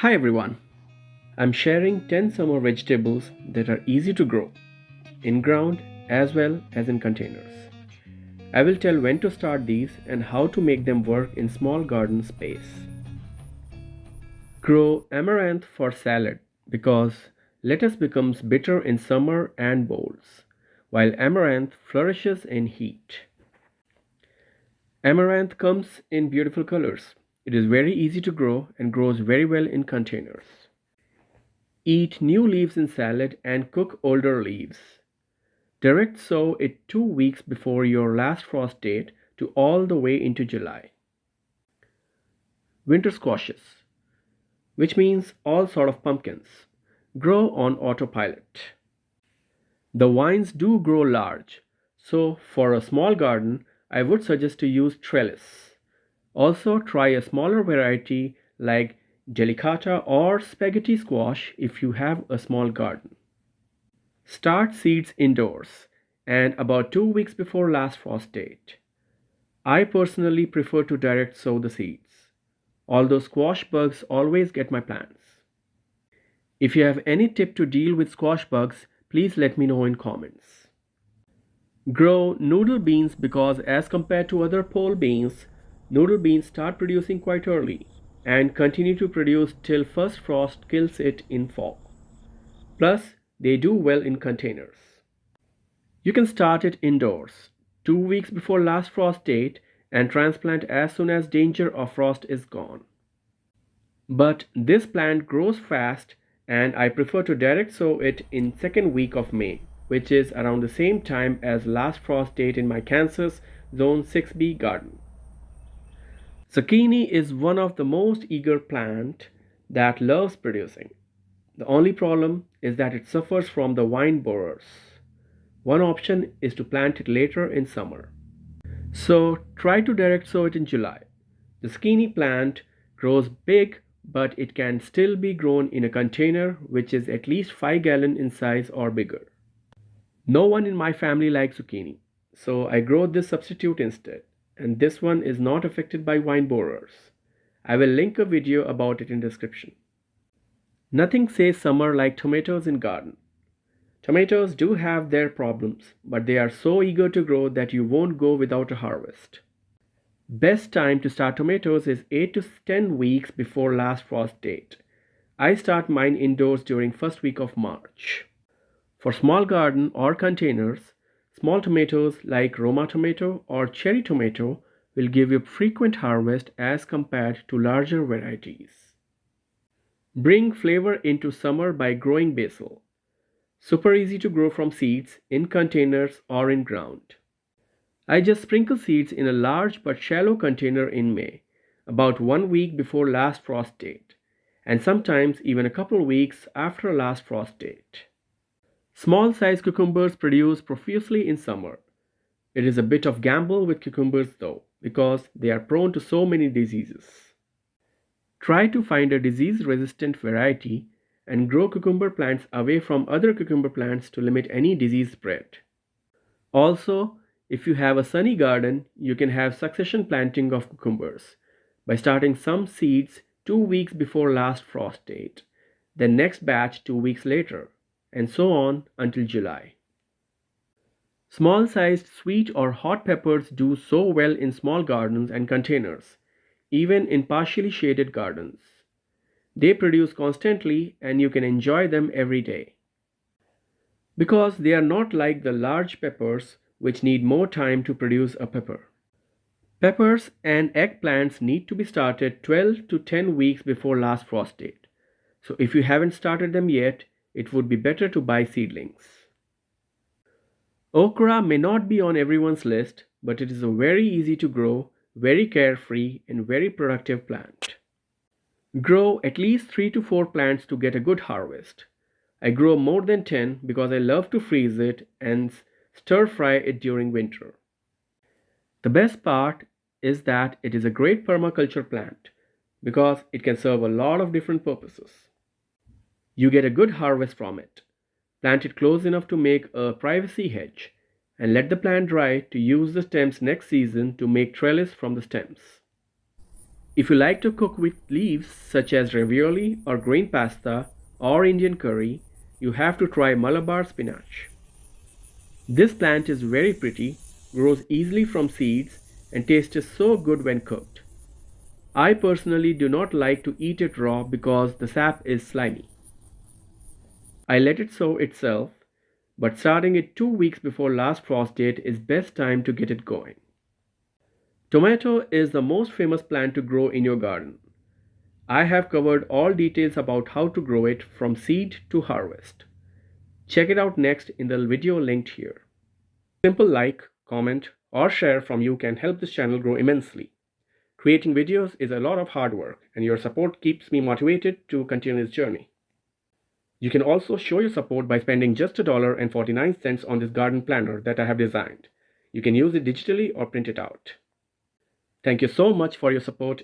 Hi everyone, I'm sharing 10 summer vegetables that are easy to grow in ground as well as in containers. I will tell when to start these and how to make them work in small garden space. Grow amaranth for salad because lettuce becomes bitter in summer and bolds, while amaranth flourishes in heat. Amaranth comes in beautiful colors. It is very easy to grow and grows very well in containers. Eat new leaves in salad and cook older leaves. Direct sow it 2 weeks before your last frost date to all the way into July. Winter squashes, which means all sort of pumpkins, grow on autopilot. The vines do grow large, so for a small garden, I would suggest to use trellis. Also try a smaller variety like delicata or spaghetti squash if you have a small garden. Start seeds indoors and about 2 weeks before last frost date. I personally prefer to direct sow the seeds, although squash bugs always get my plants. If you have any tip to deal with squash bugs, please let me know in comments. Grow noodle beans because as compared to other pole beans, noodle beans start producing quite early and continue to produce till first frost kills it in fall. Plus, they do well in containers. You can start it indoors, 2 weeks before last frost date, and transplant as soon as danger of frost is gone. But this plant grows fast and I prefer to direct sow it in second week of May, which is around the same time as last frost date in my Kansas Zone 6B garden. Zucchini is one of the most eager plant that loves producing. The only problem is that it suffers from the vine borers. One option is to plant it later in summer. So try to direct sow it in July. The skinny plant grows big, but it can still be grown in a container which is at least 5 gallon in size or bigger. No one in my family likes zucchini, so I grow this substitute instead, and this one is not affected by vine borers. I will link a video about it in description. Nothing says summer like tomatoes in garden. Tomatoes do have their problems, but they are so eager to grow that you won't go without a harvest. Best time to start tomatoes is 8 to 10 weeks before last frost date. I start mine indoors during first week of March. For small garden or containers, small tomatoes like Roma tomato or cherry tomato will give you frequent harvest as compared to larger varieties. Bring flavor into summer by growing basil. Super easy to grow from seeds in containers or in ground. I just sprinkle seeds in a large but shallow container in May, about 1 week before last frost date, and sometimes even a couple weeks after last frost date. Small size cucumbers produce profusely in summer. It is a bit of gamble with cucumbers though, because they are prone to so many diseases. Try to find a disease-resistant variety and grow cucumber plants away from other cucumber plants to limit any disease spread. Also, if you have a sunny garden, you can have succession planting of cucumbers by starting some seeds 2 weeks before last frost date, then next batch 2 weeks later, and so on until July. Small sized sweet or hot peppers do so well in small gardens and containers, even in partially shaded gardens. They produce constantly and you can enjoy them every day. Because they are not like the large peppers which need more time to produce a pepper. Peppers and eggplants need to be started 12 to 10 weeks before last frost date. So if you haven't started them yet, it would be better to buy seedlings. Okra may not be on everyone's list, but it is a very easy to grow, very carefree and very productive plant. Grow at least 3 to 4 plants to get a good harvest. I grow more than 10 because I love to freeze it and stir fry it during winter. The best part is that it is a great permaculture plant because it can serve a lot of different purposes. You get a good harvest from it. Plant it close enough to make a privacy hedge and let the plant dry to use the stems next season to make trellis from the stems. If you like to cook with leaves such as ravioli or green pasta or Indian curry, you have to try Malabar spinach. This plant is very pretty, grows easily from seeds, and tastes so good when cooked. I personally do not like to eat it raw because the sap is slimy. I let it sow itself, but starting it 2 weeks before last frost date is best time to get it going. Tomato is the most famous plant to grow in your garden. I have covered all details about how to grow it from seed to harvest. Check it out next in the video linked here. Simple like, comment, or share from you can help this channel grow immensely. Creating videos is a lot of hard work, and your support keeps me motivated to continue this journey. You can also show your support by spending just $1.49 on this garden planner that I have designed. You can use it digitally or print it out. Thank you so much for your support